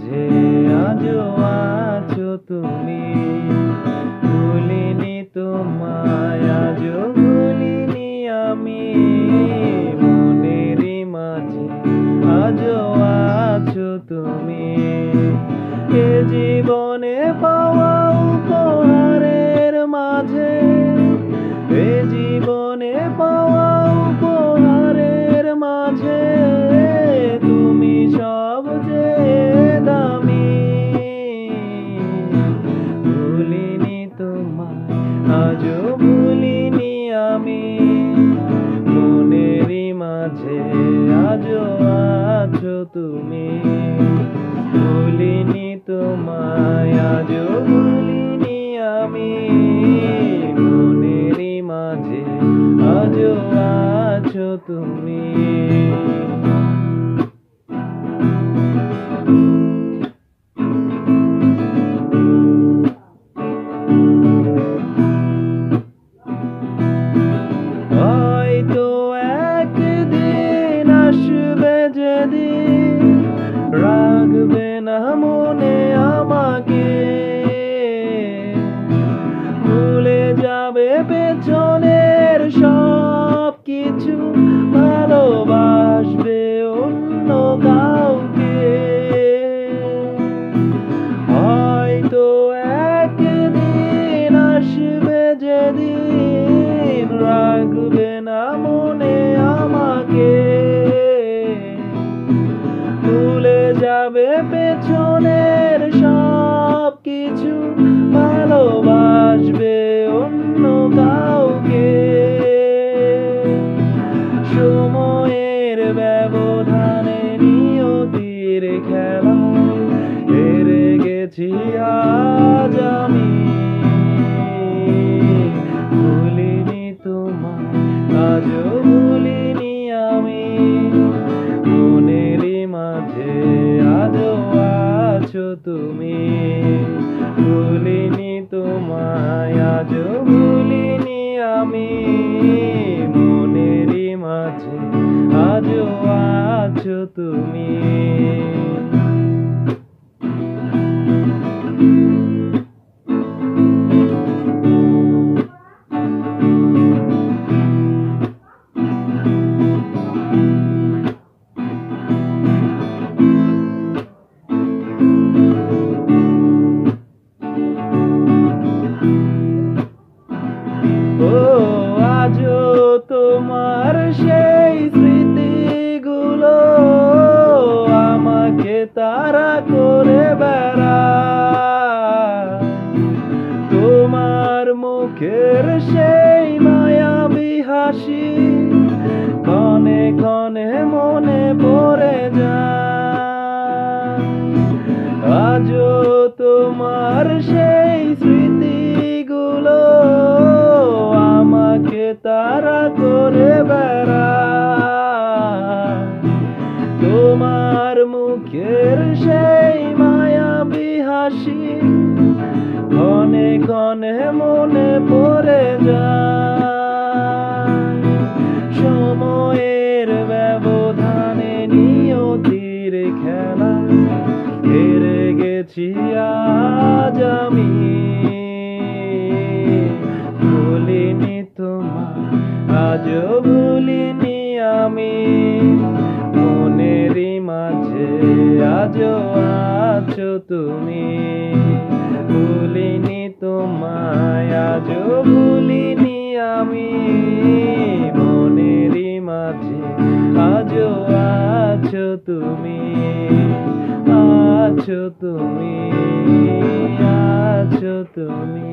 মাঝে আজও আছো তুমি। ভুলিনি তোমায়, আজও ভুলিনি আমি। মনেরই মাঝে আজও আছো তুমি। এ জীবনে পাওয়া উপহারের মাঝে, এ জীবনে পাওয়া উপহারের মাঝে তুমি সবচেয়ে দামি। ভুলিনি তোমায়, আজও ভুলিনি আমি। মনেরই মাঝে আজও আছো তুমি। ভুলিনি তোমায়, আজও ভুলিনি আমি। মনেরই মাঝে আজও আছো তুমি। হয়তো একদিন আসবে যেদিন রাখবে না মনে আমাকে। ভুলে যাবে পেছনের সব কিছু, ভালোবাসবে অন্য কাউকে। হয়তো একদিন আসবে যেদিন রাখবে না মনে আমাকে। ভুলে যাবে পেছনের সব কিছু, ভালোবাসবে অন্য কাউকে। সময়ের ব্যবধানে নিয়তির খেলা হেরে গেছি আজ আমি। ভুলিনি তোমায়, আজও ভুলিনি আমি। মনেরই মাঝে আজও আছো তুমি। ভুলিনি তোমায়, আজও ভুলিনি আমি। মনেরই মাঝে আজও আছো তুমি। ও আজও তোমার সেই স্মৃতিগুলো আমাকে তাড়া করে বেড়ায়। তোমার মুখের সেই মায়াবী হাসি ক্ষণে ক্ষণে মনে পড়ে যায়। আজও তোমার সেই স্মৃতিগুলো আমাকে তাড়া করে বেড়ায়। তোমার মুখের সেই মায়াবী হাসি ক্ষণে ক্ষণে মনে পড়ে যায়। সময়ের ব্যবধানে নিয়তির খেলা হেরে গেছি আজ আমি। ভুলিনি তোমায়, আজও ভুলিনি আমি। মনেরই মাঝে আজও আছো তুমি। ভুলিনি তোমায়, আজও ভুলিনি আমি। মনেরই মাঝে আজও আছো তুমি। আছো তুমি, আছো তুমি।